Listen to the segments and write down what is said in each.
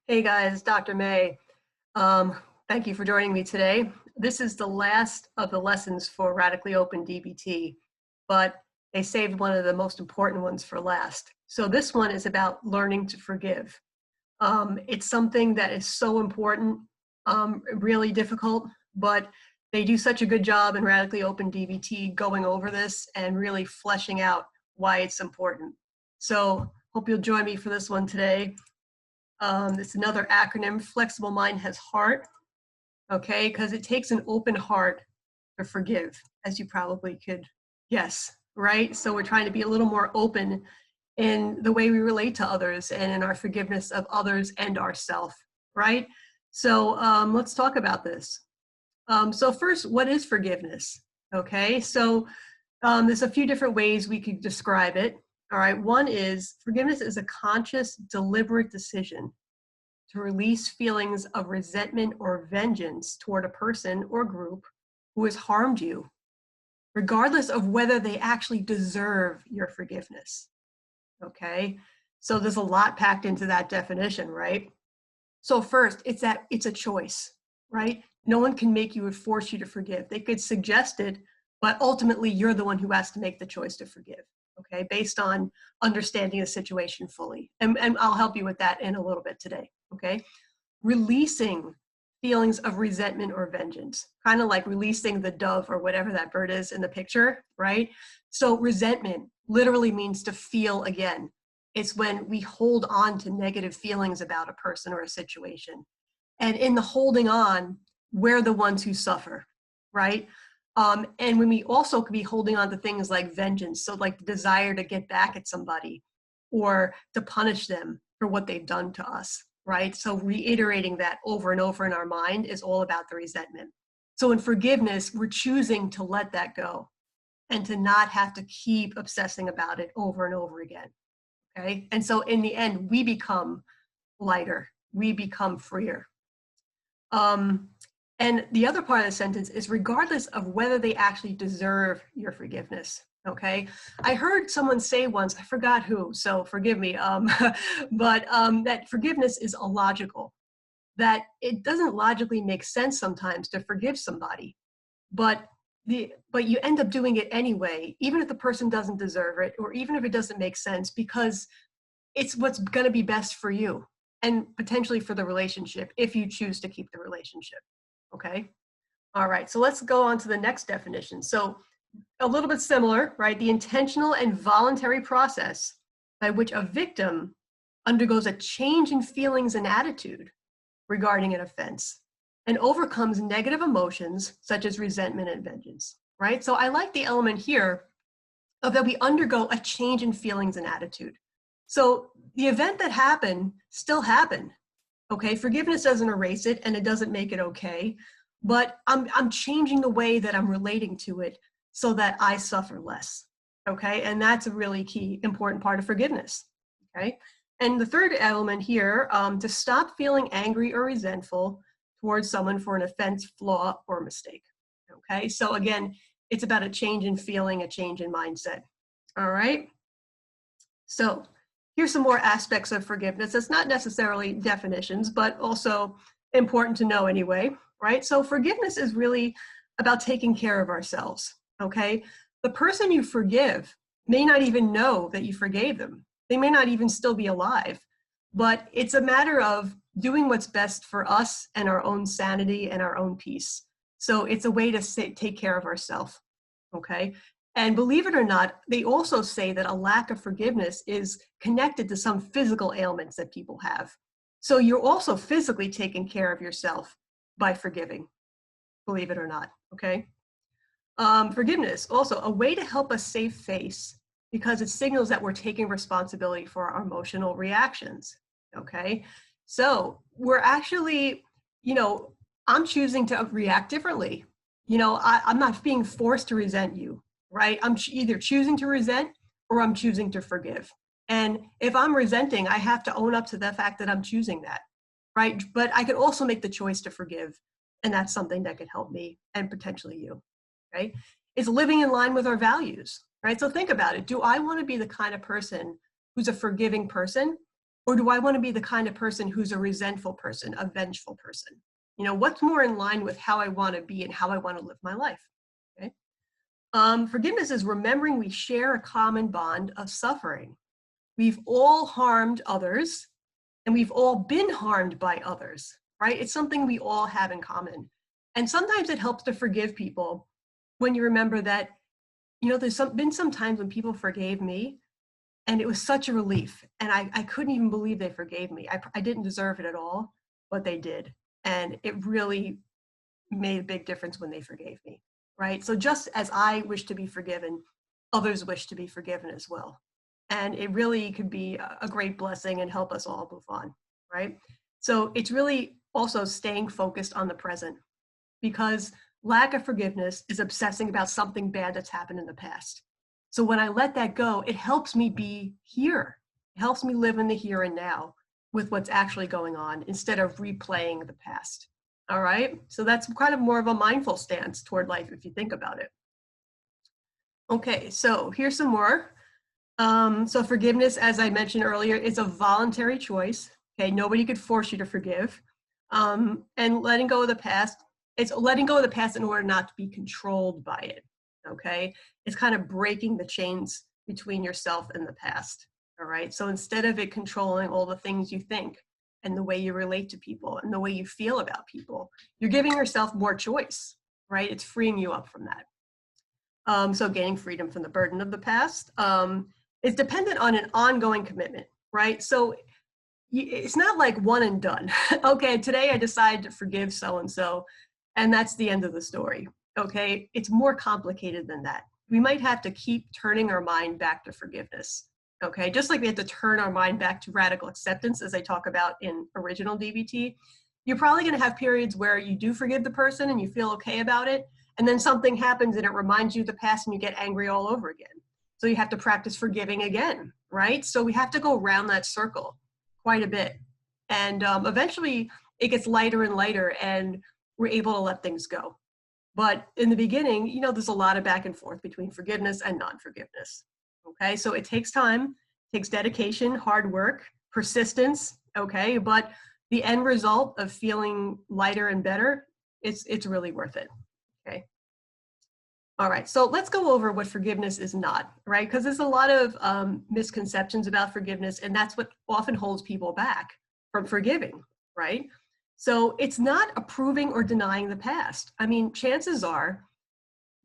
Hey guys, Dr. May. Um, Thank you for joining me today. This is the last of the lessons for Radically Open DBT, but they saved one of the most important ones for last. So this one is about learning to forgive. It's something that is so important, really difficult, but they do such a good job in Radically Open DBT going over this and really fleshing out why it's important. So hope you'll join me for this one today. It's another acronym. Flexible mind has heart, okay? Because it takes an open heart to forgive, as you probably could guess, right? So we're trying to be a little more open in the way we relate to others and in our forgiveness of others and ourselves, right? So let's talk about this. So first, what is forgiveness? Okay, so there's a few different ways we could describe it. All right, one is forgiveness is a conscious, deliberate decision to release feelings of resentment or vengeance toward a person or group who has harmed you, regardless of whether they actually deserve your forgiveness. Okay, so there's a lot packed into that definition, right? So first, it's a choice, right? No one can make you or force you to forgive. They could suggest it, but ultimately you're the one who has to make the choice to forgive, okay, based on understanding the situation fully. And I'll help you with that in a little bit today, okay? Releasing feelings of resentment or vengeance, kind of like releasing the dove or whatever that bird is in the picture, right? So resentment literally means to feel again. It's when we hold on to negative feelings about a person or a situation. And in the holding on, we're the ones who suffer, right? And when we also could be holding on to things like vengeance, so like the desire to get back at somebody or to punish them for what they've done to us, right? So reiterating that over and over in our mind is all about the resentment. So in forgiveness, we're choosing to let that go and to not have to keep obsessing about it over and over again, okay? And so in the end, we become lighter, we become freer. And the other part of the sentence is regardless of whether they actually deserve your forgiveness. Okay, I heard someone say once, I forgot who, so forgive me, but that forgiveness is illogical, that it doesn't logically make sense sometimes to forgive somebody, but you end up doing it anyway, even if the person doesn't deserve it, or even if it doesn't make sense, because it's what's going to be best for you and potentially for the relationship if you choose to keep the relationship. Okay. All right. So let's go on to the next definition. So a little bit similar, right? The intentional and voluntary process by which a victim undergoes a change in feelings and attitude regarding an offense and overcomes negative emotions such as resentment and vengeance, right? So I like the element here of that we undergo a change in feelings and attitude. So the event that happened still happened. Okay, forgiveness doesn't erase it and it doesn't make it okay, but I'm changing the way that I'm relating to it so that I suffer less. Okay, and that's a really key, important part of forgiveness. Okay, and the third element here, to stop feeling angry or resentful towards someone for an offense, flaw, or mistake. Okay, so again, it's about a change in feeling, a change in mindset. All right, so here's some more aspects of forgiveness. It's not necessarily definitions, but also important to know anyway, right? So forgiveness is really about taking care of ourselves, okay? The person you forgive may not even know that you forgave them. They may not even still be alive, but it's a matter of doing what's best for us and our own sanity and our own peace. So it's a way to take care of ourselves, okay? And believe it or not, they also say that a lack of forgiveness is connected to some physical ailments that people have. So you're also physically taking care of yourself by forgiving, believe it or not, okay? Forgiveness, also a way to help us save face because it signals that we're taking responsibility for our emotional reactions, okay? So we're actually, I'm choosing to react differently. I'm not being forced to resent you, right? I'm either choosing to resent or I'm choosing to forgive. And if I'm resenting, I have to own up to the fact that I'm choosing that, right? But I could also make the choice to forgive. And that's something that could help me and potentially you, right? It's living in line with our values, right? So think about it. Do I want to be the kind of person who's a forgiving person, Or do I want to be the kind of person who's a resentful person, a vengeful person? You know, what's more in line with how I want to be and how I want to live my life? Okay. Forgiveness is remembering we share a common bond of suffering. We've all harmed others, and we've all been harmed by others, right? It's something we all have in common. And sometimes it helps to forgive people when you remember that, you know, been some times when people forgave me, and it was such a relief. And I couldn't even believe they forgave me. I didn't deserve it at all, but they did. And it really made a big difference when they forgave me, right? So just as I wish to be forgiven, others wish to be forgiven as well. And it really could be a great blessing and help us all move on, right? So it's really also staying focused on the present, because lack of forgiveness is obsessing about something bad that's happened in the past. So when I let that go, it helps me be here. It helps me live in the here and now with what's actually going on instead of replaying the past. All right. So that's kind of more of a mindful stance toward life if you think about it. Okay, so here's some more. So forgiveness, as I mentioned earlier, is a voluntary choice. Okay, nobody could force you to forgive. And letting go of the past, it's letting go of the past in order not to be controlled by it. Okay, it's kind of breaking the chains between yourself and the past. All right, so instead of it controlling all the things you think and the way you relate to people and the way you feel about people, you're giving yourself more choice, right? It's freeing you up from that. So gaining freedom from the burden of the past is dependent on an ongoing commitment, right? So it's not like one and done. Okay, today I decided to forgive so-and-so, and that's the end of the story. Okay, it's more complicated than that. We might have to keep turning our mind back to forgiveness. Okay, just like we have to turn our mind back to radical acceptance, as I talk about in original DBT, you're probably going to have periods where you do forgive the person and you feel okay about it, and then something happens and it reminds you of the past and you get angry all over again. So you have to practice forgiving again, right? So we have to go around that circle quite a bit. And eventually it gets lighter and lighter and we're able to let things go. But in the beginning, you know, there's a lot of back and forth between forgiveness and non-forgiveness. Okay, so it takes time, takes dedication, hard work, persistence, okay? But the end result of feeling lighter and better, it's really worth it, okay? All right, so let's go over what forgiveness is not, right? Because there's a lot of misconceptions about forgiveness, and that's what often holds people back from forgiving, right? So it's not approving or denying the past. I mean, chances are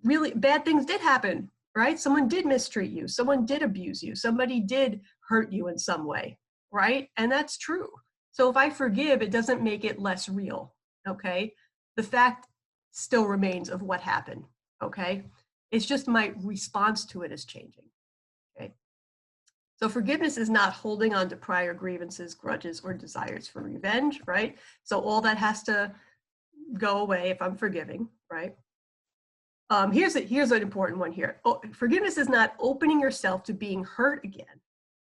really bad things did happen, right? Someone did mistreat you, someone did abuse you, somebody did hurt you in some way, right? And that's true. So if I forgive, it doesn't make it less real, okay? The fact still remains of what happened, okay? It's just my response to it is changing, okay? So forgiveness is not holding on to prior grievances, grudges, or desires for revenge, right? So all that has to go away if I'm forgiving, right? Here's an important one here. Forgiveness is not opening yourself to being hurt again,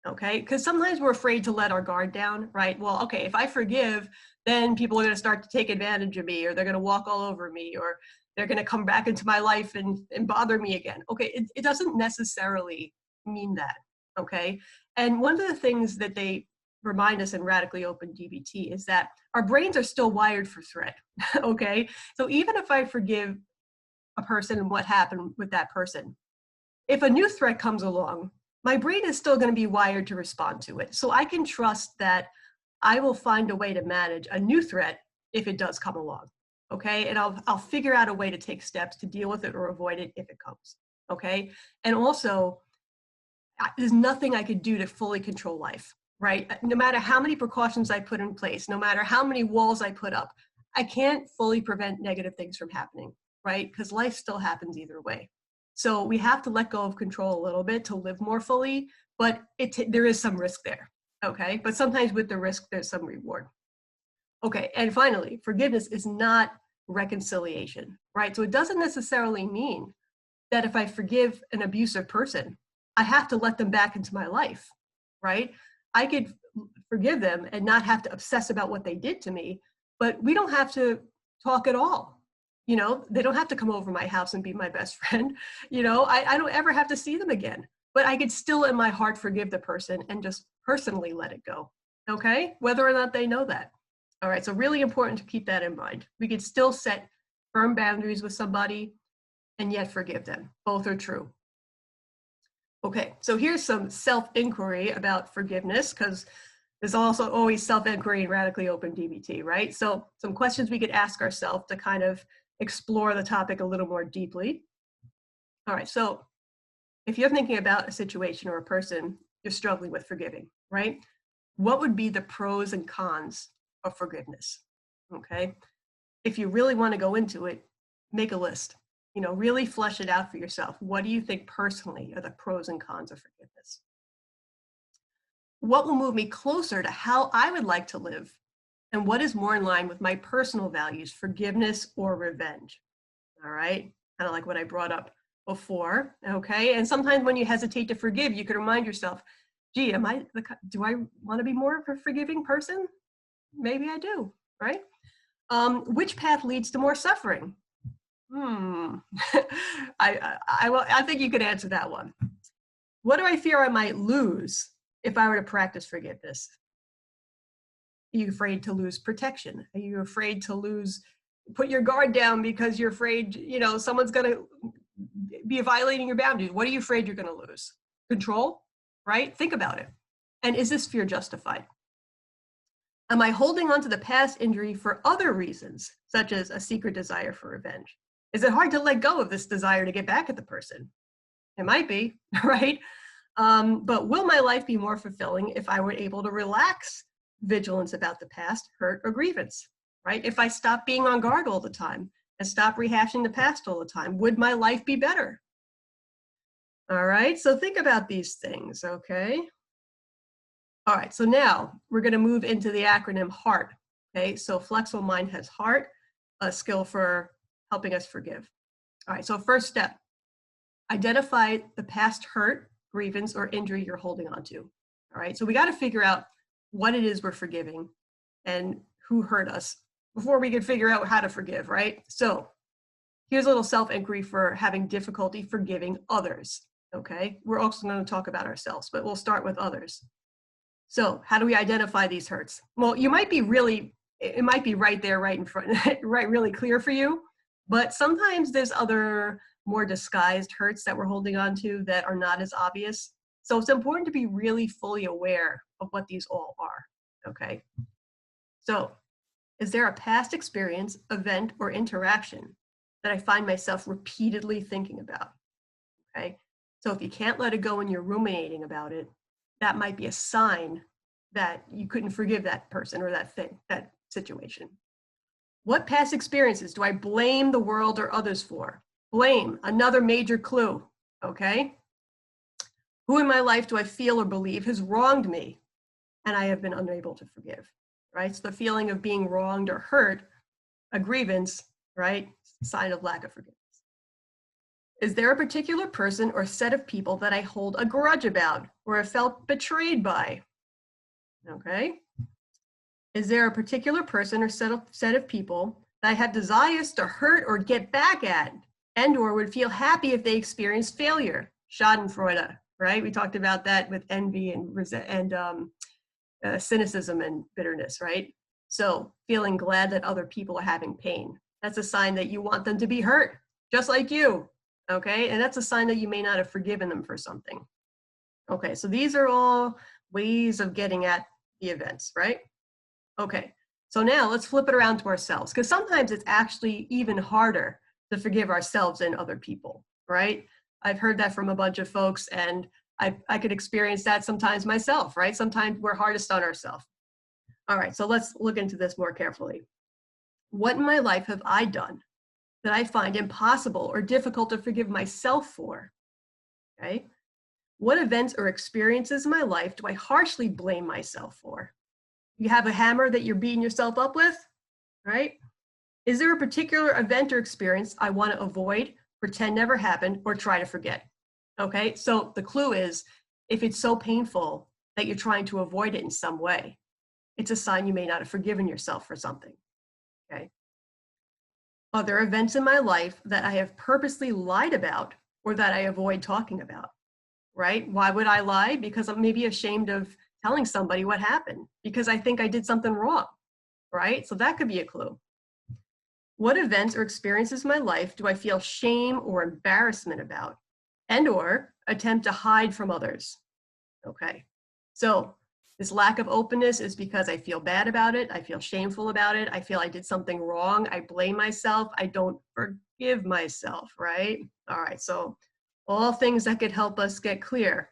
okay? Because sometimes we're afraid to let our guard down, right? Well, okay, if I forgive, then people are going to start to take advantage of me, or they're going to walk all over me, or they're going to come back into my life and bother me again. Okay, it doesn't necessarily mean that, okay? And one of the things that they remind us in Radically Open DBT is that our brains are still wired for threat, okay? So even if I forgive a person and what happened with that person, if a new threat comes along, my brain is still going to be wired to respond to it. So I can trust that I will find a way to manage a new threat if it does come along, okay? And I'll figure out a way to take steps to deal with it or avoid it if it comes, okay? And also, there's nothing I could do to fully control life, right? No matter how many precautions I put in place, no matter how many walls I put up, I can't fully prevent negative things from happening, right? Because life still happens either way. So we have to let go of control a little bit to live more fully, but there is some risk there, okay? But sometimes with the risk, there's some reward. Okay, and finally, forgiveness is not reconciliation, right? So it doesn't necessarily mean that if I forgive an abusive person, I have to let them back into my life, right? I could forgive them and not have to obsess about what they did to me, but we don't have to talk at all. You know, they don't have to come over my house and be my best friend. You know, I don't ever have to see them again, but I could still in my heart forgive the person and just personally let it go. okay? Whether or not they know that. All right, so really important to keep that in mind. We could still set firm boundaries with somebody and yet forgive them. Both are true. Okay, so here's some self-inquiry about forgiveness, because there's also always self-inquiry in Radically Open DBT, right? So some questions we could ask ourselves to kind of explore the topic a little more deeply. All right, so if you're thinking about a situation or a person you're struggling with forgiving, right? What would be the pros and cons of forgiveness? Okay, if you really want to go into it, make a list. You know, really flesh it out for yourself. What do you think personally are the pros and cons of forgiveness? What will move me closer to how I would like to live? And what is more in line with my personal values, forgiveness or revenge? All right, kind of like what I brought up before, okay? And sometimes when you hesitate to forgive, you can remind yourself, gee, do I want to be more of a forgiving person? Maybe I do, right? Which path leads to more suffering? I think you could answer that one. What do I fear I might lose if I were to practice forgiveness? Are you afraid to lose protection? Are you afraid to put your guard down because you're afraid, someone's going to be violating your boundaries? What are you afraid you're going to lose? Control, right? Think about it. And is this fear justified? Am I holding on to the past injury for other reasons, such as a secret desire for revenge? Is it hard to let go of this desire to get back at the person? It might be, right? But will my life be more fulfilling if I were able to relax vigilance about the past, hurt, or grievance, right? If I stop being on guard all the time and stop rehashing the past all the time, would my life be better? All right, so think about these things, okay? All right, so now we're going to move into the acronym HEART. Okay, so flexible mind has HEART, a skill for helping us forgive. All right, so first step, identify the past hurt, grievance, or injury you're holding on to. All right, so we got to figure out what it is we're forgiving and who hurt us before we can figure out how to forgive, right? So here's a little self-inquiry for having difficulty forgiving others. Okay, we're also going to talk about ourselves, but we'll start with others. So how do we identify these hurts? Well, it might be right there, right in front, right, really clear for you. But sometimes there's other more disguised hurts that we're holding on to that are not as obvious. So it's important to be really fully aware of what these all are, okay? So is there a past experience, event, or interaction that I find myself repeatedly thinking about, okay? So if you can't let it go and you're ruminating about it, that might be a sign that you couldn't forgive that person or that thing, that situation. What past experiences do I blame the world or others for? Blame, another major clue, okay? Who in my life do I feel or believe has wronged me and I have been unable to forgive, right? So the feeling of being wronged or hurt, a grievance, right? Sign of lack of forgiveness. Is there a particular person or set of people that I hold a grudge about or have felt betrayed by? Okay. Is there a particular person or set of people that I have desires to hurt or get back at and or would feel happy if they experienced failure? Schadenfreude, right? We talked about that with envy and cynicism and bitterness, right? So feeling glad that other people are having pain. That's a sign that you want them to be hurt, just like you, okay? And that's a sign that you may not have forgiven them for something. Okay, so these are all ways of getting at the events, right? Okay, so now let's flip it around to ourselves, because sometimes it's actually even harder to forgive ourselves than other people, right? I've heard that from a bunch of folks, and I could experience that sometimes myself, right? Sometimes we're hardest on ourselves. All right, so let's look into this more carefully. What in my life have I done that I find impossible or difficult to forgive myself for? Okay, what events or experiences in my life do I harshly blame myself for? You have a hammer that you're beating yourself up with, right? Is there a particular event or experience I want to avoid, pretend never happened, or try to forget? Okay, so the clue is, if it's so painful that you're trying to avoid it in some way, it's a sign you may not have forgiven yourself for something, okay? Are there events in my life that I have purposely lied about or that I avoid talking about, right? Why would I lie? Because I'm maybe ashamed of telling somebody what happened because I think I did something wrong, right? So that could be a clue. What events or experiences in my life do I feel shame or embarrassment about and or attempt to hide from others? Okay, so this lack of openness is because I feel bad about it. I feel shameful about it. I feel I did something wrong. I blame myself. I don't forgive myself, right? All right, so all things that could help us get clear.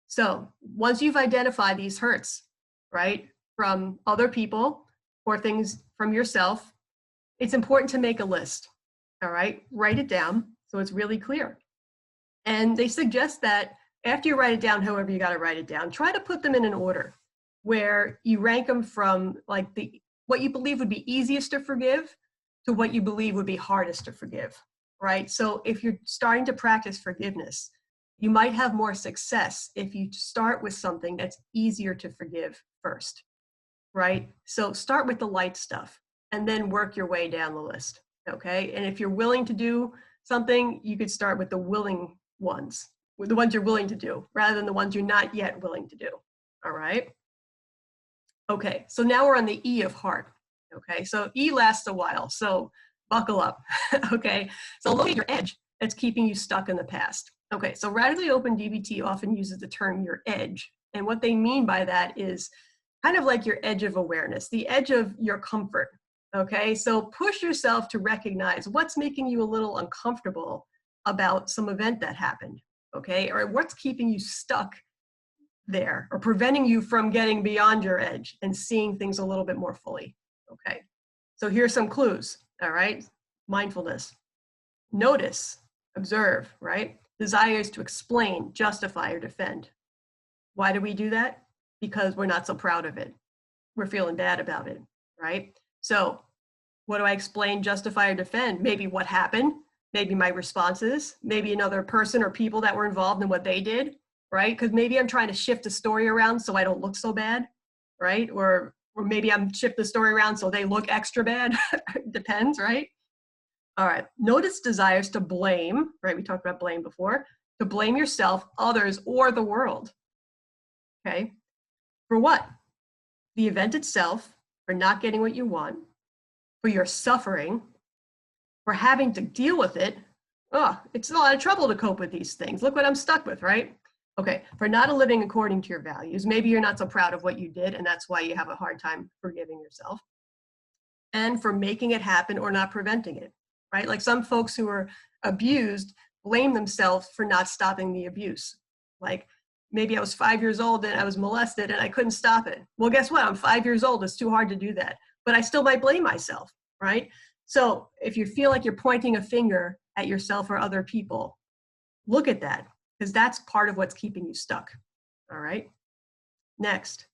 So once you've identified these hurts, right, from other people or things from yourself, it's important to make a list, all right? Write it down so it's really clear. And they suggest that after you write it down, however you got to write it down, try to put them in an order where you rank them from like what you believe would be easiest to forgive to what you believe would be hardest to forgive, right? So if you're starting to practice forgiveness, you might have more success if you start with something that's easier to forgive first, right? So start with the light stuff and then work your way down the list, okay? And if you're willing to do something, you could start with the willing ones, with the ones you're willing to do, rather than the ones you're not yet willing to do, all right? Okay, so now we're on the E of heart, okay? So E lasts a while, so buckle up, okay? So look at your edge that's keeping you stuck in the past. Okay, so Radically Open DBT often uses the term your edge, and what they mean by that is kind of like your edge of awareness, the edge of your comfort, okay? So push yourself to recognize what's making you a little uncomfortable about some event that happened, okay? Or what's keeping you stuck there or preventing you from getting beyond your edge and seeing things a little bit more fully, okay? So here's some clues, all right? Mindfulness, notice, observe, right? Desires to explain, justify, or defend. Why do we do that? Because we're not so proud of it. We're feeling bad about it, right? So what do I explain, justify, or defend? Maybe what happened, maybe my responses, maybe another person or people that were involved in what they did, right? Because maybe I'm trying to shift the story around so I don't look so bad, right? Or maybe I'm shift the story around so they look extra bad. Depends, right? All right, notice desires to blame, right? We talked about blame before, to blame yourself, others, or the world, okay? For what? The event itself, for not getting what you want, for your suffering, for having to deal with it. Oh, it's a lot of trouble to cope with these things. Look what I'm stuck with, right? Okay, for not living according to your values. Maybe you're not so proud of what you did, and that's why you have a hard time forgiving yourself. And for making it happen or not preventing it, right? Like some folks who are abused blame themselves for not stopping the abuse. Like maybe I was 5 years old and I was molested and I couldn't stop it. Well, guess what? I'm 5 years old. It's too hard to do that. But I still might blame myself, right? So if you feel like you're pointing a finger at yourself or other people, look at that, because that's part of what's keeping you stuck, all right? Next,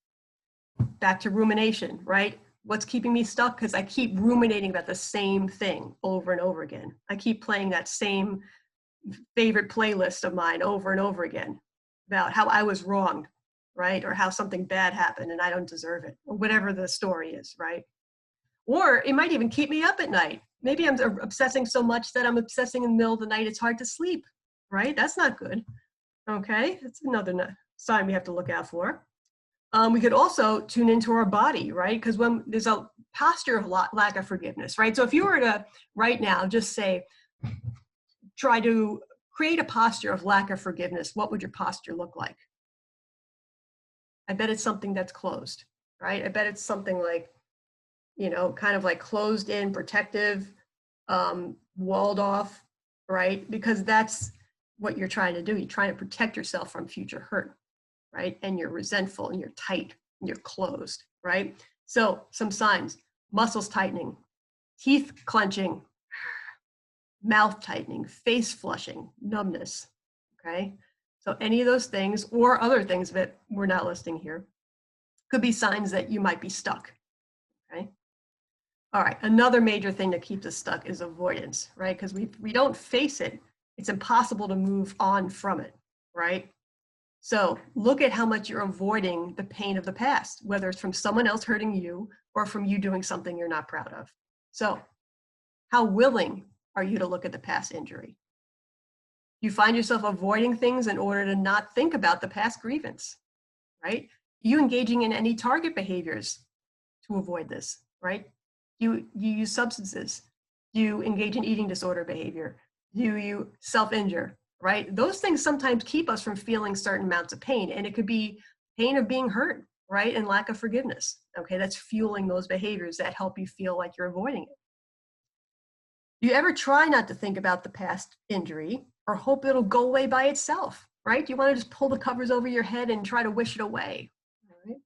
back to rumination, right? What's keeping me stuck? Because I keep ruminating about the same thing over and over again. I keep playing that same favorite playlist of mine over and over again about how I was wronged, right? Or how something bad happened and I don't deserve it, or whatever the story is, right? Or it might even keep me up at night. Maybe I'm obsessing so much that I'm obsessing in the middle of the night, it's hard to sleep, right? That's not good, okay? That's another sign we have to look out for. We could also tune into our body, right? Because when there's a posture of lack of forgiveness, right? So if you were to right now just say, try to create a posture of lack of forgiveness, what would your posture look like? I bet it's something that's closed, right? I bet it's something like, you know, kind of like closed in, protective, walled off, right? Because that's what you're trying to do. You're trying to protect yourself from future hurt, right? And you're resentful and you're tight and you're closed, right? So some signs: muscles tightening, teeth clenching, mouth tightening, face flushing, numbness, okay? So any of those things or other things that we're not listing here could be signs that you might be stuck, okay? All right, another major thing that keeps us stuck is avoidance, right? Because we don't face it, it's impossible to move on from it, right? So look at how much you're avoiding the pain of the past, whether it's from someone else hurting you or from you doing something you're not proud of. So how willing are you to look at the past injury? You find yourself avoiding things in order to not think about the past grievance, right? You engaging in any target behaviors to avoid this, right? You use substances. You engage in eating disorder behavior. You self-injure, right? Those things sometimes keep us from feeling certain amounts of pain, and it could be pain of being hurt, right? And lack of forgiveness. Okay, that's fueling those behaviors that help you feel like you're avoiding it. Do you ever try not to think about the past injury or hope it'll go away by itself, right? Do you want to just pull the covers over your head and try to wish it away? Right?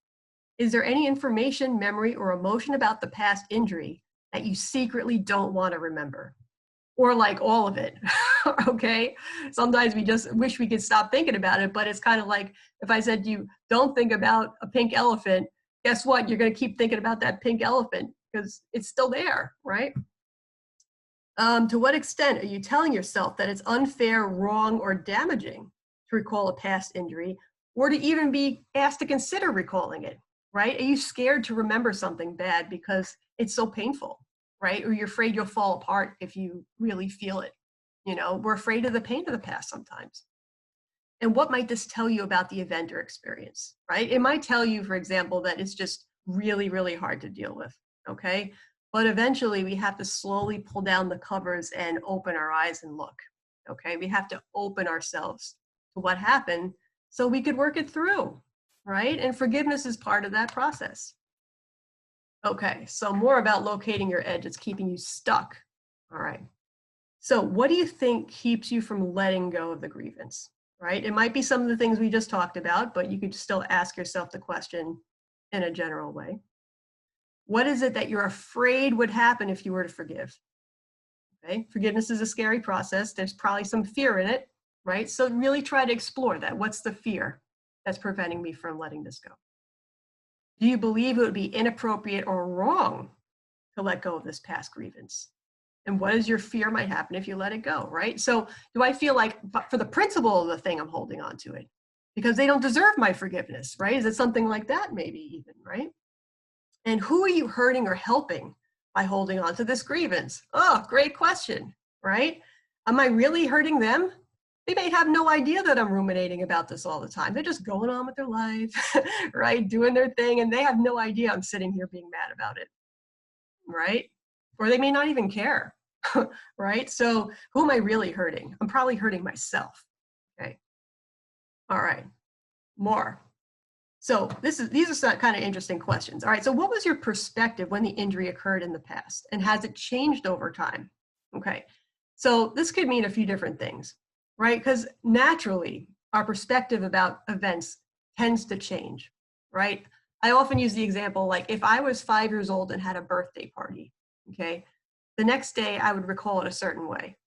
Is there any information, memory, or emotion about the past injury that you secretly don't want to remember? Or like all of it, okay? Sometimes we just wish we could stop thinking about it, but it's kind of like if I said to you, don't think about a pink elephant, guess what? You're going to keep thinking about that pink elephant because it's still there, right? To what extent are you telling yourself that it's unfair, wrong, or damaging to recall a past injury, or to even be asked to consider recalling it, right? Are you scared to remember something bad because it's so painful, right? Or you're afraid you'll fall apart if you really feel it. You know, we're afraid of the pain of the past sometimes. And what might this tell you about the event or experience, right? It might tell you, for example, that it's just really, really hard to deal with, okay? But eventually we have to slowly pull down the covers and open our eyes and look, okay? We have to open ourselves to what happened so we could work it through, right? And forgiveness is part of that process. Okay, so more about locating your edge. It's keeping you stuck. All right. So what do you think keeps you from letting go of the grievance, right? It might be some of the things we just talked about, but you could still ask yourself the question in a general way. What is it that you're afraid would happen if you were to forgive? Okay, forgiveness is a scary process. There's probably some fear in it, right? So really try to explore that. What's the fear that's preventing me from letting this go? Do you believe it would be inappropriate or wrong to let go of this past grievance? And what is your fear might happen if you let it go, right? So do I feel like for the principle of the thing, I'm holding on to it because they don't deserve my forgiveness, right? Is it something like that maybe even, right? And who are you hurting or helping by holding on to this grievance? Oh, great question, right? Am I really hurting them? They may have no idea that I'm ruminating about this all the time. They're just going on with their life, right? Doing their thing, and they have no idea I'm sitting here being mad about it, right? Or they may not even care, right? So who am I really hurting? I'm probably hurting myself, okay? All right, more. So these are some kind of interesting questions. All right, so what was your perspective when the injury occurred in the past? And has it changed over time? Okay, so this could mean a few different things, right? Because naturally, our perspective about events tends to change, right? I often use the example, like if I was 5 years old and had a birthday party, okay, the next day I would recall it a certain way.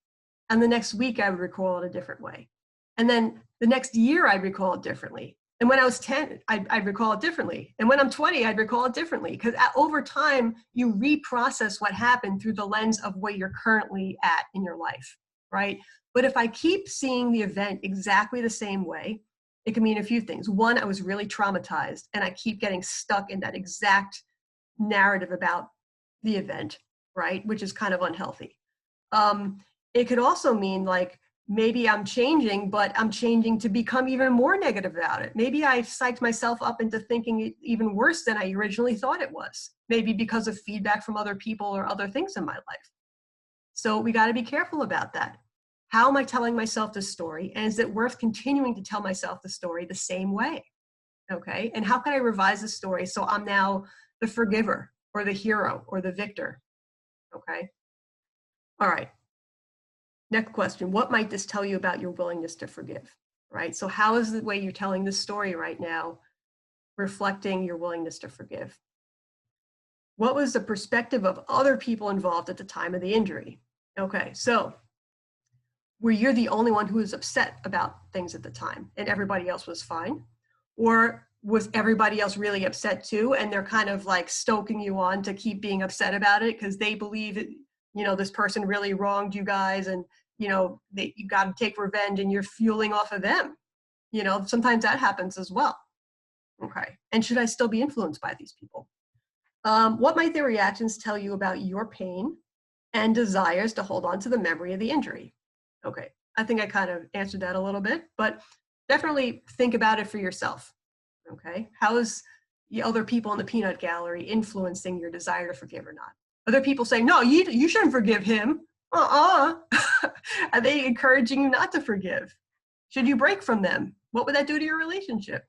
And the next week I would recall it a different way. And then the next year I'd recall it differently. And when I was 10, I'd recall it differently. And when I'm 20, I'd recall it differently. Because over time, you reprocess what happened through the lens of where you're currently at in your life, right? But if I keep seeing the event exactly the same way, it can mean a few things. One, I was really traumatized, and I keep getting stuck in that exact narrative about the event, right? Which is kind of unhealthy. It could also mean like, maybe I'm changing, but I'm changing to become even more negative about it. Maybe I psyched myself up into thinking it even worse than I originally thought it was. Maybe because of feedback from other people or other things in my life. So we got to be careful about that. How am I telling myself this story? And is it worth continuing to tell myself the story the same way? Okay. And how can I revise the story so I'm now the forgiver or the hero or the victor? Okay. All right. Next question, what might this tell you about your willingness to forgive, right? So how is the way you're telling this story right now reflecting your willingness to forgive? What was the perspective of other people involved at the time of the injury? Okay, so were you the only one who was upset about things at the time and everybody else was fine? Or was everybody else really upset too and they're kind of like stoking you on to keep being upset about it because they believe that, you know, this person really wronged you guys and you know, you got to take revenge and you're fueling off of them. You know, sometimes that happens as well. Okay. And should I still be influenced by these people? What might their reactions tell you about your pain and desires to hold on to the memory of the injury? Okay. I think I kind of answered that a little bit, but definitely think about it for yourself. Okay. How is the other people in the peanut gallery influencing your desire to forgive or not? Other people saying, no, you shouldn't forgive him. Are they encouraging you not to forgive? Should you break from them? What would that do to your relationship?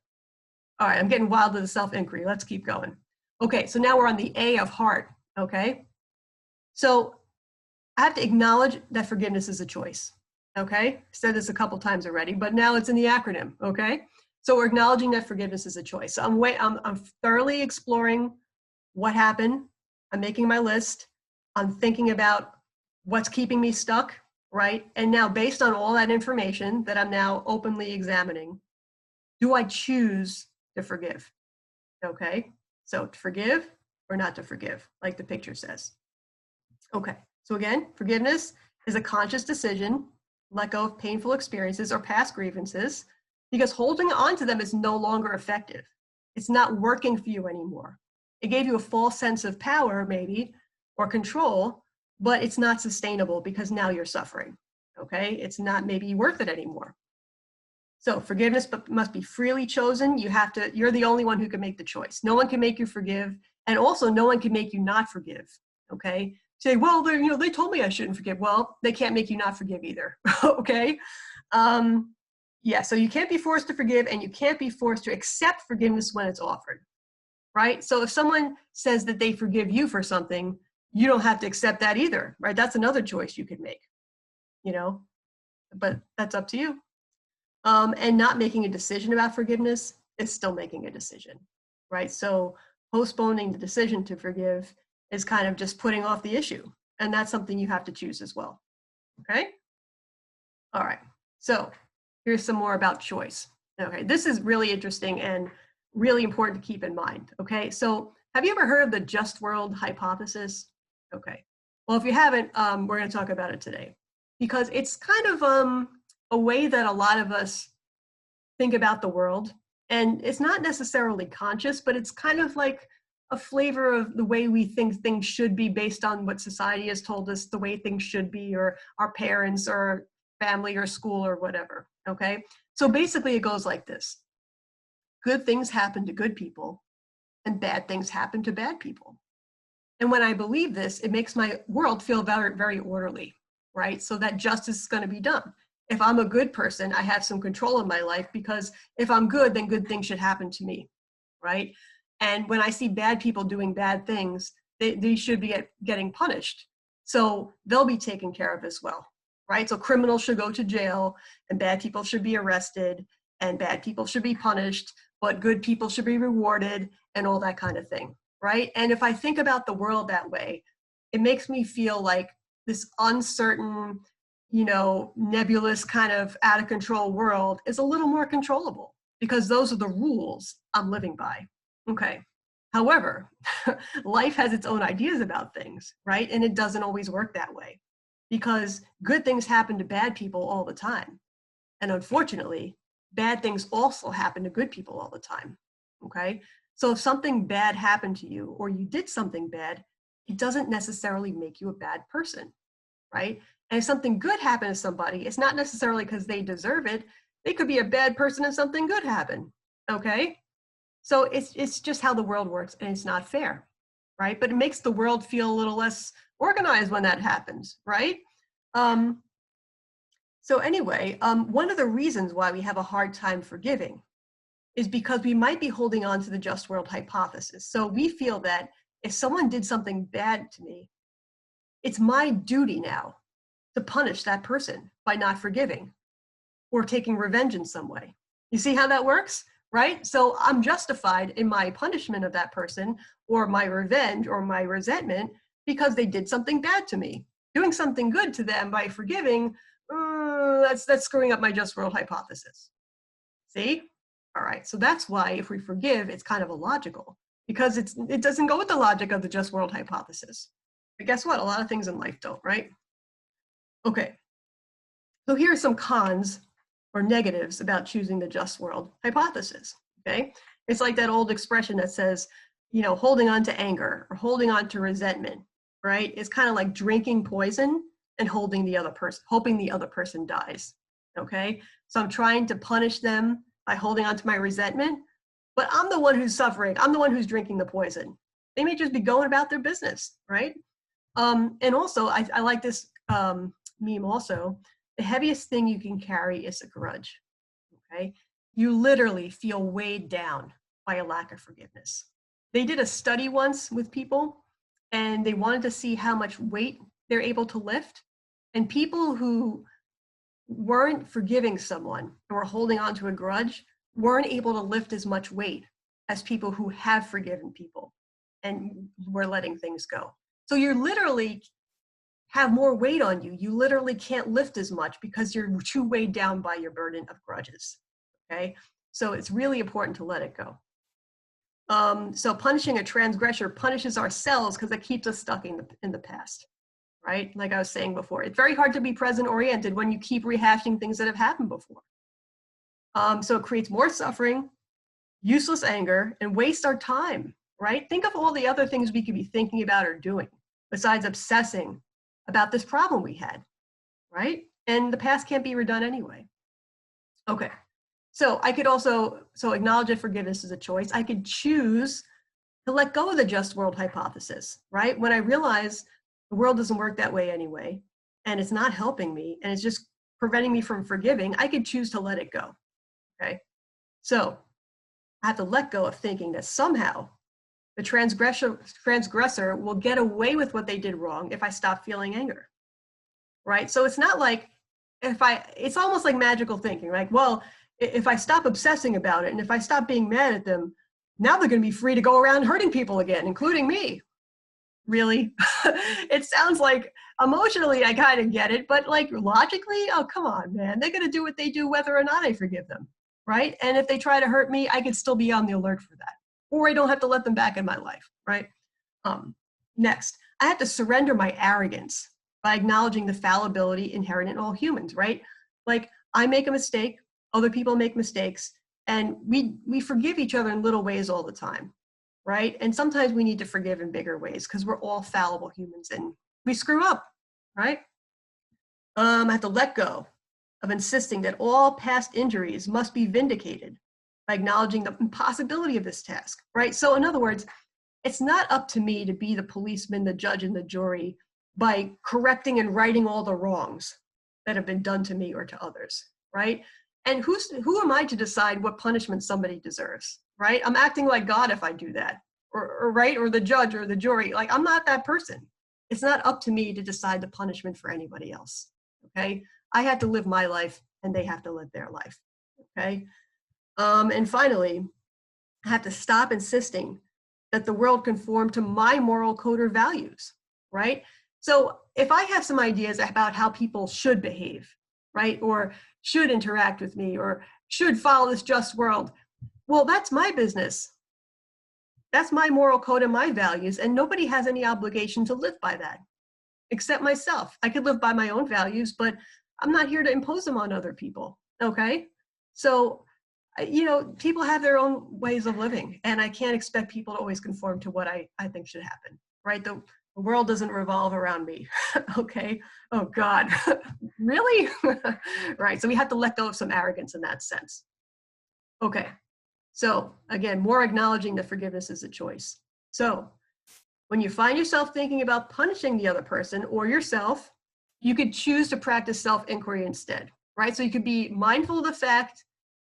All right, I'm getting wild to the self-inquiry. Let's keep going. Okay, so now we're on the A of heart, okay? So I have to acknowledge that forgiveness is a choice, okay? I said this a couple times already, but now it's in the acronym, okay? So we're acknowledging that forgiveness is a choice. So I'm thoroughly exploring what happened. I'm making my list. I'm thinking about what's keeping me stuck, right? And now based on all that information that I'm now openly examining, do I choose to forgive? Okay, so to forgive or not to forgive, like the picture says. Okay, so again, forgiveness is a conscious decision, let go of painful experiences or past grievances, because holding on to them is no longer effective. It's not working for you anymore. It gave you a false sense of power, maybe, or control, but it's not sustainable because now you're suffering. Okay, it's not maybe worth it anymore. So forgiveness must be freely chosen. You're the only one who can make the choice. No one can make you forgive. And also no one can make you not forgive. Okay. Say, well, they told me I shouldn't forgive. Well, they can't make you not forgive either. Okay. Yeah. So you can't be forced to forgive and you can't be forced to accept forgiveness when it's offered. Right. So if someone says that they forgive you for something, you don't have to accept that either. Right. That's another choice you could make, but that's up to you. And not making a decision about forgiveness is still making a decision, right? So postponing the decision to forgive is kind of just putting off the issue. And that's something you have to choose as well, okay? All right, so here's some more about choice. Okay, this is really interesting and really important to keep in mind, okay? So have you ever heard of the just world hypothesis? Okay, well, if you haven't, we're gonna talk about it today because it's kind of a way that a lot of us think about the world. And it's not necessarily conscious, but it's kind of like a flavor of the way we think things should be based on what society has told us the way things should be, or our parents or family or school or whatever, okay? So basically it goes like this. Good things happen to good people and bad things happen to bad people. And when I believe this, it makes my world feel very, very orderly, right? So that justice is going to be done. If I'm a good person, I have some control in my life because if I'm good, then good things should happen to me, right? And when I see bad people doing bad things, they should be getting punished. So they'll be taken care of as well, right? So criminals should go to jail and bad people should be arrested and bad people should be punished, but good people should be rewarded and all that kind of thing, right? And if I think about the world that way, it makes me feel like this uncertain, nebulous kind of out of control world is a little more controllable because those are the rules I'm living by. Okay. However, life has its own ideas about things, right? And it doesn't always work that way because good things happen to bad people all the time. And unfortunately, bad things also happen to good people all the time. Okay. So if something bad happened to you or you did something bad, it doesn't necessarily make you a bad person, right? And if something good happened to somebody, it's not necessarily because they deserve it. They could be a bad person and something good happened, okay? So it's just how the world works and it's not fair, right? But it makes the world feel a little less organized when that happens, right? So anyway, one of the reasons why we have a hard time forgiving is because we might be holding on to the just world hypothesis. So we feel that if someone did something bad to me, it's my duty now to punish that person by not forgiving or taking revenge in some way. You see how that works, right? So I'm justified in my punishment of that person or my revenge or my resentment because they did something bad to me. Doing something good to them by forgiving, that's screwing up my just world hypothesis. See? All right, so that's why if we forgive, it's kind of illogical because it doesn't go with the logic of the just world hypothesis. But guess what? A lot of things in life don't, right? Okay, so here are some cons or negatives about choosing the just world hypothesis, okay? It's like that old expression that says, holding on to anger or holding on to resentment, right? It's kind of like drinking poison and hoping the other person dies, okay? So I'm trying to punish them by holding on to my resentment, but I'm the one who's suffering. I'm the one who's drinking the poison. They may just be going about their business, right? And also, I like this meme also. The heaviest thing you can carry is a grudge, okay? You literally feel weighed down by a lack of forgiveness. They did a study once with people, and they wanted to see how much weight they're able to lift. And people who weren't forgiving someone and were holding on to a grudge weren't able to lift as much weight as people who have forgiven people and were letting things go. So you're literally have more weight on you. You literally can't lift as much because you're too weighed down by your burden of grudges. Okay, so it's really important to let it go. So punishing a transgressor punishes ourselves because it keeps us stuck in the past, right? Like I was saying before, it's very hard to be present oriented when you keep rehashing things that have happened before. So it creates more suffering, useless anger, and waste our time, right? Think of all the other things we could be thinking about or doing besides obsessing about this problem we had, right? And the past can't be redone anyway. Okay, so I could also, acknowledge that forgiveness is a choice. I could choose to let go of the just world hypothesis, right? When I realize the world doesn't work that way anyway, and it's not helping me, and it's just preventing me from forgiving, I could choose to let it go, okay? So I have to let go of thinking that somehow the transgressor will get away with what they did wrong if I stop feeling anger, right? So it's not like it's almost like magical thinking, right? Well, if I stop obsessing about it and if I stop being mad at them, now they're going to be free to go around hurting people again, including me. Really? It sounds like emotionally I kind of get it, but like logically, oh, come on, man. They're going to do what they do whether or not I forgive them, right? And if they try to hurt me, I could still be on the alert for that. Or I don't have to let them back in my life, right? Next, I have to surrender my arrogance by acknowledging the fallibility inherent in all humans, right? Like I make a mistake, other people make mistakes, and we forgive each other in little ways all the time, right? And sometimes we need to forgive in bigger ways because we're all fallible humans and we screw up, right? I have to let go of insisting that all past injuries must be vindicated by acknowledging the impossibility of this task, right? So in other words, it's not up to me to be the policeman, the judge, and the jury by correcting and righting all the wrongs that have been done to me or to others, right? And who am I to decide what punishment somebody deserves, right? I'm acting like God if I do that, or right, or the judge or the jury. Like I'm not that person. It's not up to me to decide the punishment for anybody else, okay? I have to live my life and they have to live their life, okay? And finally, I have to stop insisting that the world conform to my moral code or values, right? So if I have some ideas about how people should behave, right, or should interact with me, or should follow this just world, well, that's my business. That's my moral code and my values, and nobody has any obligation to live by that, except myself. I could live by my own values, but I'm not here to impose them on other people, okay? So, people have their own ways of living, and I can't expect people to always conform to what I think should happen, right? The world doesn't revolve around me, okay? Oh God, really? Right, so we have to let go of some arrogance in that sense. Okay, so again, more acknowledging that forgiveness is a choice. So when you find yourself thinking about punishing the other person or yourself, you could choose to practice self-inquiry instead, right? So you could be mindful of the fact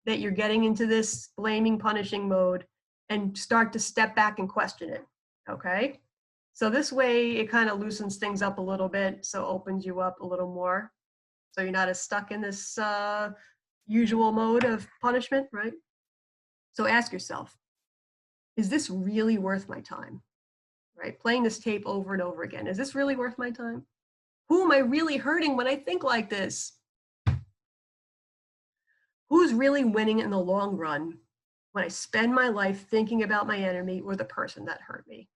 that you're getting into this blaming, punishing mode and start to step back and question it, okay? So this way it kind of loosens things up a little bit, so opens you up a little more. So you're not as stuck in this usual mode of punishment, right? So ask yourself, is this really worth my time, right? Playing this tape over and over again, is this really worth my time? Who am I really hurting when I think like this? Who's really winning in the long run when I spend my life thinking about my enemy or the person that hurt me,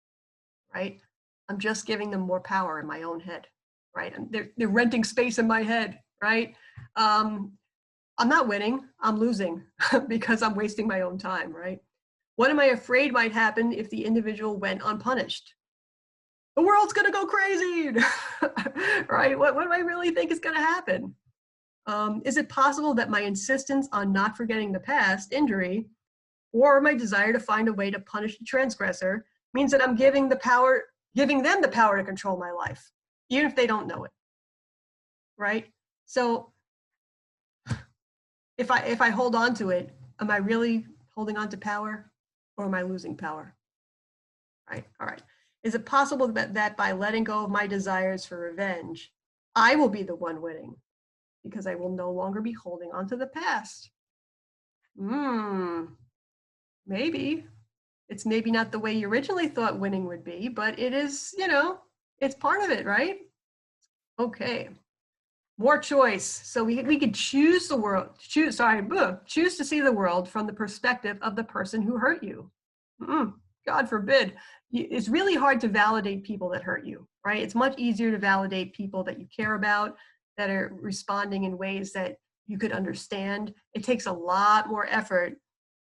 right? I'm just giving them more power in my own head, right? And they're renting space in my head, right? I'm not winning, I'm losing because I'm wasting my own time, right? What am I afraid might happen if the individual went unpunished? The world's gonna go crazy, right? What do I really think is gonna happen? Is it possible that my insistence on not forgetting the past injury or my desire to find a way to punish the transgressor means that I'm giving them the power to control my life, even if they don't know it, right? So if I hold on to it, am I really holding on to power, or am I losing power? Right, all right. Is it possible that by letting go of my desires for revenge, I will be the one winning because I will no longer be holding on to the past? Maybe. It's maybe not the way you originally thought winning would be, but it is, it's part of it, right? Okay. More choice. So we could choose choose to see the world from the perspective of the person who hurt you. God forbid. It's really hard to validate people that hurt you, right? It's much easier to validate people that you care about, that are responding in ways that you could understand. It takes a lot more effort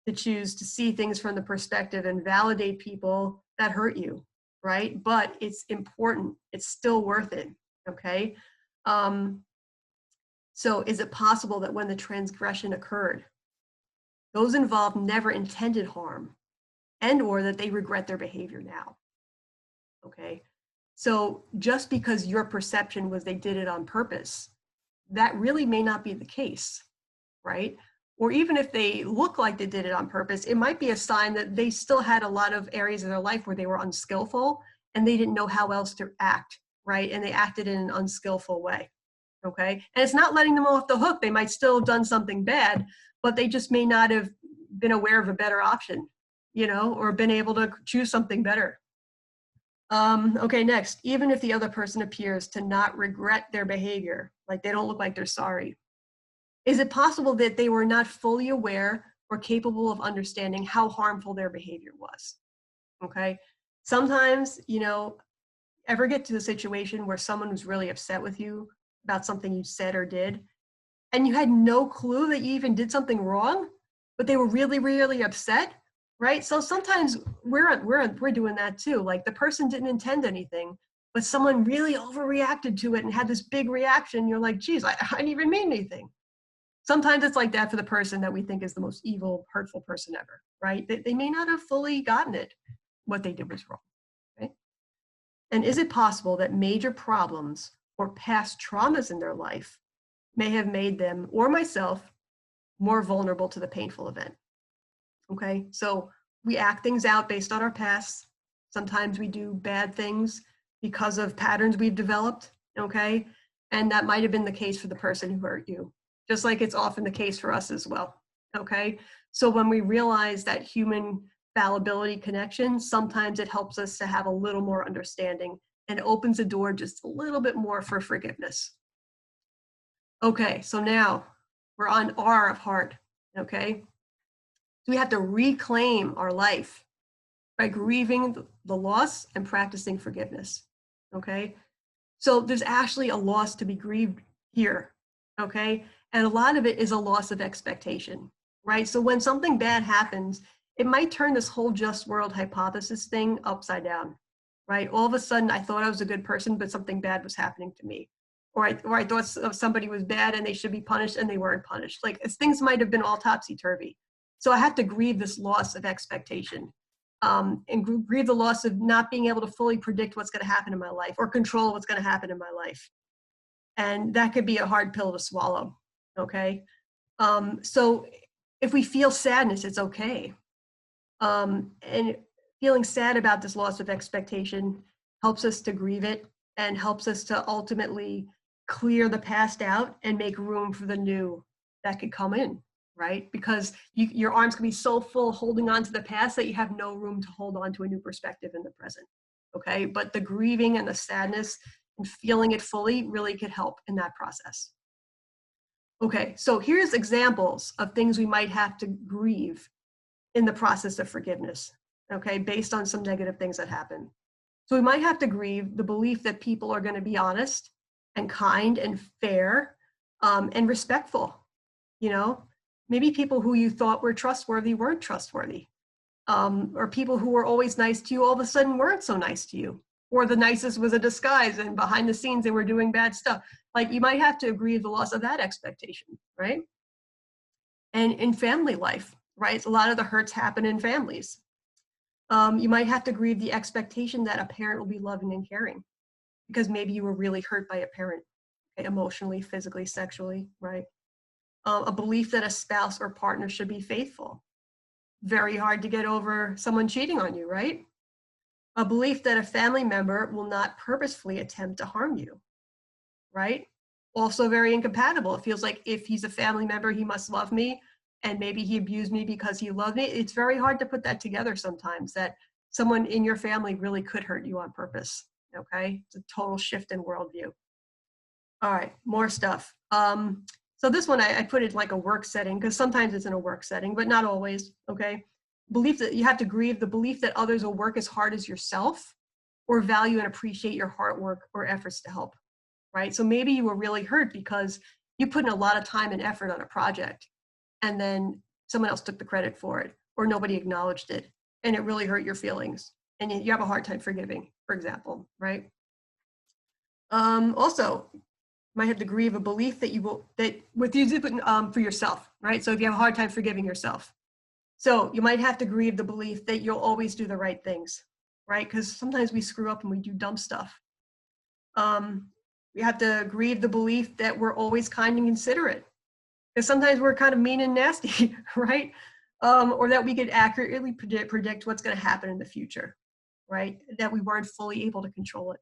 to choose to see things from the perspective and validate people that hurt you, right? But it's important. It's still worth it, okay? So is it possible that when the transgression occurred, those involved never intended harm, and or that they regret their behavior now? Okay, so just because your perception was they did it on purpose, that really may not be the case, right? Or even if they look like they did it on purpose, it might be a sign that they still had a lot of areas of their life where they were unskillful and they didn't know how else to act, right? And they acted in an unskillful way, okay? And it's not letting them off the hook. They might still have done something bad, but they just may not have been aware of a better option, or been able to choose something better. Okay, next, even if the other person appears to not regret their behavior, like they don't look like they're sorry, is it possible that they were not fully aware or capable of understanding how harmful their behavior was? Okay. Sometimes, ever get to the situation where someone was really upset with you about something you said or did, and you had no clue that you even did something wrong, but they were really, really upset, right? So sometimes we're doing that too. Like the person didn't intend anything, but someone really overreacted to it and had this big reaction. You're like, geez, I didn't even mean anything. Sometimes it's like that for the person that we think is the most evil, hurtful person ever, right? They may not have fully gotten it, what they did was wrong, right? And is it possible that major problems or past traumas in their life may have made them, or myself, more vulnerable to the painful event? Okay, so we act things out based on our past. Sometimes we do bad things because of patterns we've developed, okay? And that might have been the case for the person who hurt you, just like it's often the case for us as well, okay? So when we realize that human fallibility connection, sometimes it helps us to have a little more understanding and opens the door just a little bit more for forgiveness. Okay, so now we're on R of heart, okay? So we have to reclaim our life by grieving the loss and practicing forgiveness, okay? So there's actually a loss to be grieved here, okay? And a lot of it is a loss of expectation, right? So when something bad happens, it might turn this whole just world hypothesis thing upside down, right? All of a sudden, I thought I was a good person, but something bad was happening to me. Or I thought somebody was bad and they should be punished and they weren't punished. Like things might have been all topsy-turvy. So I have to grieve this loss of expectation, and grieve the loss of not being able to fully predict what's going to happen in my life or control what's going to happen in my life. And that could be a hard pill to swallow, okay? So if we feel sadness, it's okay. And feeling sad about this loss of expectation helps us to grieve it and helps us to ultimately clear the past out and make room for the new that could come in, right? Because your arms can be so full holding on to the past that you have no room to hold on to a new perspective in the present, okay? But the grieving and the sadness and feeling it fully really could help in that process. Okay, so here's examples of things we might have to grieve in the process of forgiveness, okay, based on some negative things that happen. So we might have to grieve the belief that people are going to be honest and kind and fair, and respectful. Maybe people who you thought were trustworthy weren't trustworthy, or people who were always nice to you all of a sudden weren't so nice to you, or the nicest was a disguise and behind the scenes they were doing bad stuff. Like you might have to grieve the loss of that expectation, right? And in family life, right? A lot of the hurts happen in families. You might have to grieve the expectation that a parent will be loving and caring because maybe you were really hurt by a parent, okay, emotionally, physically, sexually, right? A belief that a spouse or partner should be faithful. Very hard to get over someone cheating on you, right? A belief that a family member will not purposefully attempt to harm you, right? Also very incompatible. It feels like if he's a family member, he must love me, and maybe he abused me because he loved me. It's very hard to put that together sometimes, that someone in your family really could hurt you on purpose, okay? It's a total shift in worldview. All right, more stuff. So this one, I put it like a work setting because sometimes it's in a work setting, but not always, okay? Belief that you have to grieve the belief that others will work as hard as yourself or value and appreciate your hard work or efforts to help, right? So maybe you were really hurt because you put in a lot of time and effort on a project and then someone else took the credit for it or nobody acknowledged it and it really hurt your feelings and you have a hard time forgiving, for example, right? Also, might have to grieve a belief that you will, that with you for yourself, right? So if you have a hard time forgiving yourself. So you might have to grieve the belief that you'll always do the right things, right? Because sometimes we screw up and we do dumb stuff. We have to grieve the belief that we're always kind and considerate. Because sometimes we're kind of mean and nasty, right? Or that we could accurately predict what's going to happen in the future, right? That we weren't fully able to control it.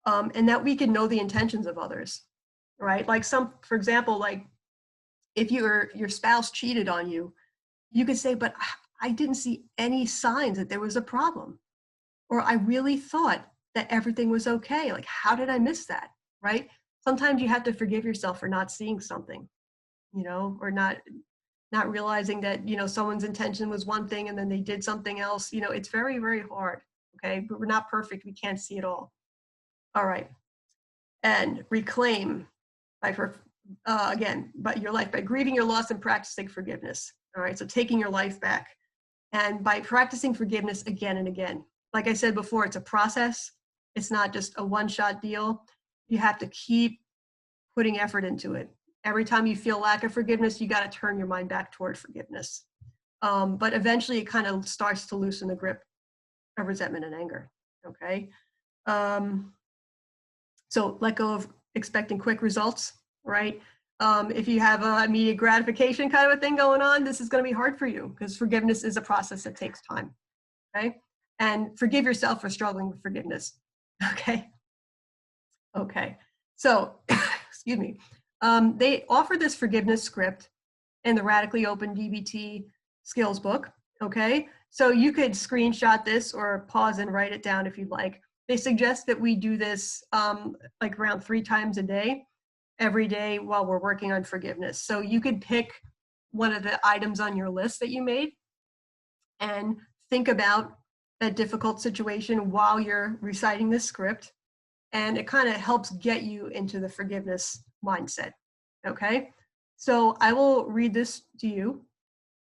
And that we can know the intentions of others, right? Like for example, like if your spouse cheated on you, you could say, but I didn't see any signs that there was a problem. Or I really thought that everything was okay. Like, how did I miss that, right? Sometimes you have to forgive yourself for not seeing something, you know, or not realizing that, you know, someone's intention was one thing and then they did something else. You know, it's very, very hard, okay? But we're not perfect. We can't see it all. All right. And reclaim again, but your life by grieving your loss and practicing forgiveness. All right, so taking your life back. And by practicing forgiveness again and again. Like I said before, it's a process. It's not just a one-shot deal. You have to keep putting effort into it. Every time you feel lack of forgiveness, you got to turn your mind back toward forgiveness. But eventually it kind of starts to loosen the grip of resentment and anger, okay? So let go of expecting quick results, right? If you have a immediate gratification kind of a thing going on, this is going to be hard for you because forgiveness is a process that takes time, okay? And forgive yourself for struggling with forgiveness, okay? Okay, so, excuse me. They offer this forgiveness script in the Radically Open DBT skills book, okay? So you could screenshot this or pause and write it down if you'd like. They suggest that we do this like around 3 times a day, every day while we're working on forgiveness. So you could pick one of the items on your list that you made and think about that difficult situation while you're reciting this script. And it kind of helps get you into the forgiveness mindset, okay? So I will read this to you,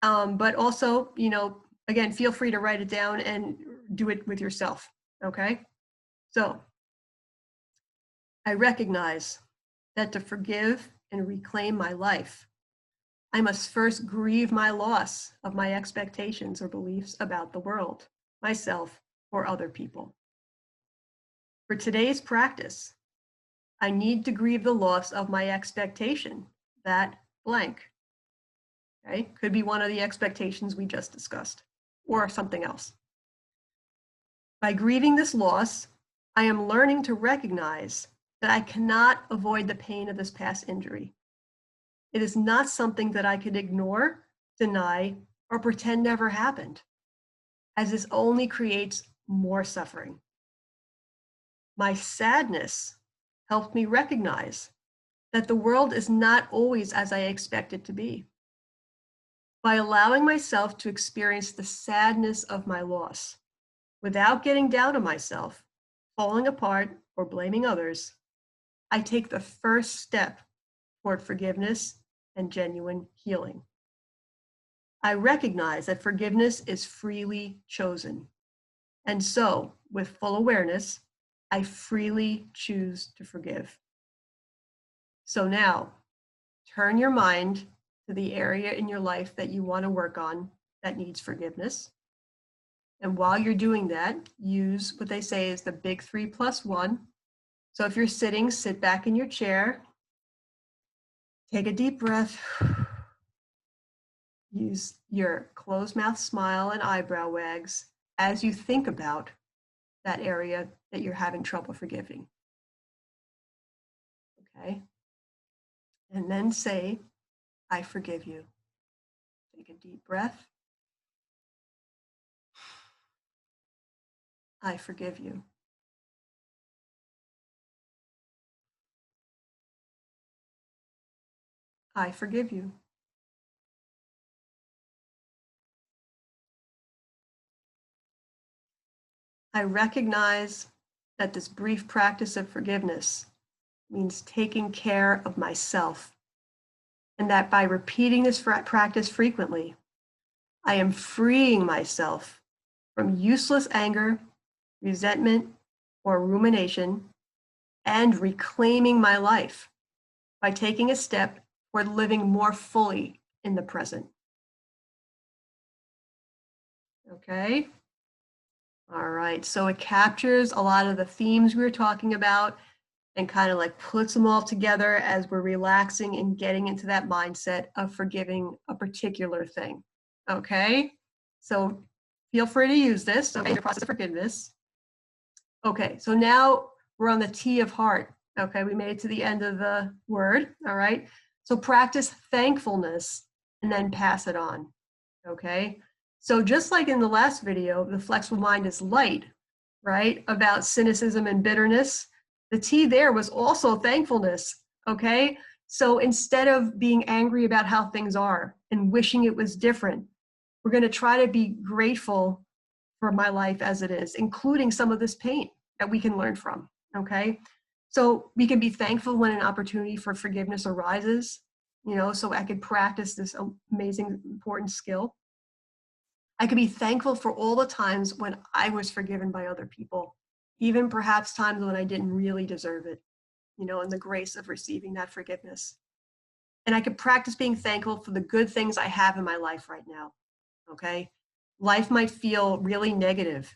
but also, you know, again, feel free to write it down and do it with yourself, okay? So, I recognize that to forgive and reclaim my life, I must first grieve my loss of my expectations or beliefs about the world, myself, or other people. For today's practice, I need to grieve the loss of my expectation that blank, okay? Could be one of the expectations we just discussed or something else. By grieving this loss, I am learning to recognize that I cannot avoid the pain of this past injury. It is not something that I could ignore, deny, or pretend never happened, as this only creates more suffering. My sadness helped me recognize that the world is not always as I expect it to be. By allowing myself to experience the sadness of my loss without getting down on myself, falling apart, or blaming others, I take the first step toward forgiveness and genuine healing. I recognize that forgiveness is freely chosen. And so, with full awareness, I freely choose to forgive. So now, turn your mind to the area in your life that you want to work on that needs forgiveness. And while you're doing that, use what they say is the big 3+1. So if you're sitting, sit back in your chair, take a deep breath, use your closed mouth smile and eyebrow wags as you think about that area that you're having trouble forgiving. Okay? And then say, I forgive you. Take a deep breath. I forgive you. I forgive you. I recognize that this brief practice of forgiveness means taking care of myself, and that by repeating this practice frequently, I am freeing myself from useless anger, resentment, or rumination, and reclaiming my life by taking a step toward living more fully in the present. Okay? All right, so it captures a lot of the themes we were talking about and kind of like puts them all together as we're relaxing and getting into that mindset of forgiving a particular thing. Okay? So feel free to use this. Okay, your process of forgiveness. Okay, so now we're on the T of heart. Okay, we made it to the end of the word. All right. So practice thankfulness and then pass it on. Okay. So just like in the last video, the flexible mind is light, right? About cynicism and bitterness. The T there was also thankfulness. Okay. So instead of being angry about how things are and wishing it was different, we're going to try to be grateful for my life as it is, including some of this pain that we can learn from. Okay. So we can be thankful when an opportunity for forgiveness arises, so I could practice this amazing, important skill. I could be thankful for all the times when I was forgiven by other people, even perhaps times when I didn't really deserve it, and the grace of receiving that forgiveness. And I could practice being thankful for the good things I have in my life right now. Okay. Life might feel really negative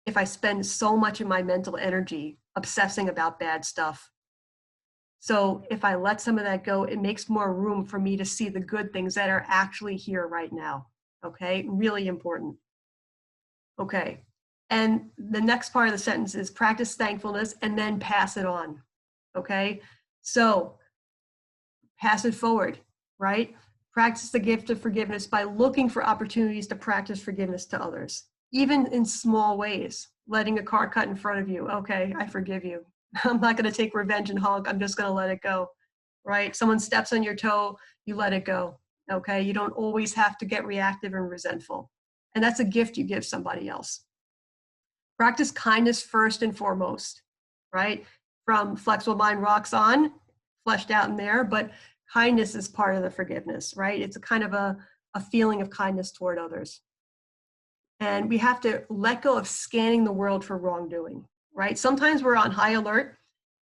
if I spend so much of my mental energy obsessing about bad stuff. So if I let some of that go, it makes more room for me to see the good things that are actually here right now. Okay, really important. Okay, and the next part of the sentence is practice thankfulness and then pass it on. Okay, so pass it forward, right? Practice the gift of forgiveness by looking for opportunities to practice forgiveness to others, even in small ways. Letting a car cut in front of you. Okay, I forgive you. I'm not going to take revenge and honk. I'm just going to let it go, right? Someone steps on your toe, you let it go. Okay, you don't always have to get reactive and resentful. And that's a gift you give somebody else. Practice kindness first and foremost, right? From Flexible Mind Rocks On, fleshed out in there, but kindness is part of the forgiveness, right? It's a kind of a feeling of kindness toward others. And we have to let go of scanning the world for wrongdoing, right? Sometimes we're on high alert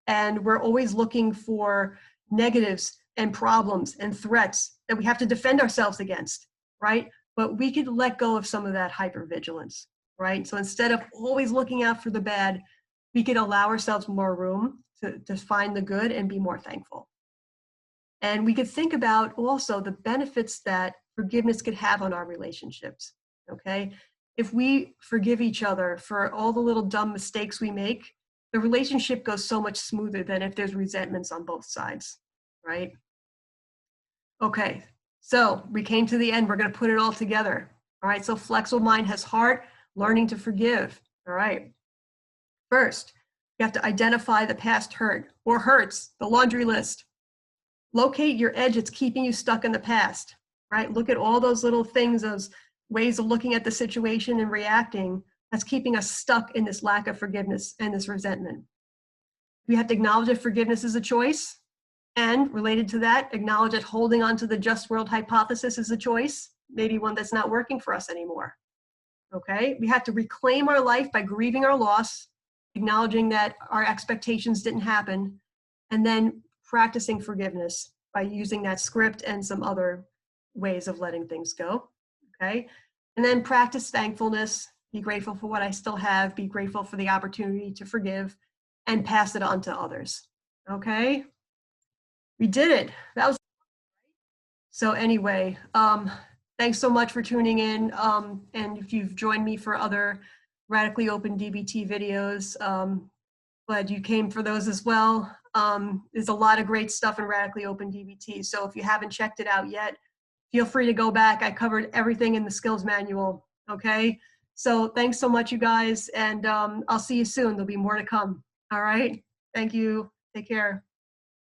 and we're always looking for negatives and problems and threats that we have to defend ourselves against, right? But we could let go of some of that hypervigilance, right? So instead of always looking out for the bad, we could allow ourselves more room to find the good and be more thankful. And we could think about also the benefits that forgiveness could have on our relationships, okay? If we forgive each other for all the little dumb mistakes we make, the relationship goes so much smoother than if there's resentments on both sides, right? Okay, so we came to the end. We're going to put it all together. All right, so flexible mind has heart, learning to forgive. All right. First, you have to identify the past hurt or hurts, the laundry list. Locate your edge that's keeping you stuck in the past, right? Look at all those little things, those ways of looking at the situation and reacting that's keeping us stuck in this lack of forgiveness and this resentment. We have to acknowledge that forgiveness is a choice, and related to that, acknowledge that holding on to the just world hypothesis is a choice, maybe one that's not working for us anymore. Okay, we have to reclaim our life by grieving our loss, acknowledging that our expectations didn't happen, and then practicing forgiveness by using that script and some other ways of letting things go. Okay. And then practice thankfulness. Be grateful for what I still have. Be grateful for the opportunity to forgive and pass it on to others. Okay. We did it. That was so anyway. Thanks so much for tuning in. And if you've joined me for other Radically Open DBT videos, glad you came for those as well. There's a lot of great stuff in Radically Open DBT. So if you haven't checked it out yet, feel free to go back. I covered everything in the skills manual. Okay. So thanks so much, you guys. And I'll see you soon. There'll be more to come. All right. Thank you. Take care.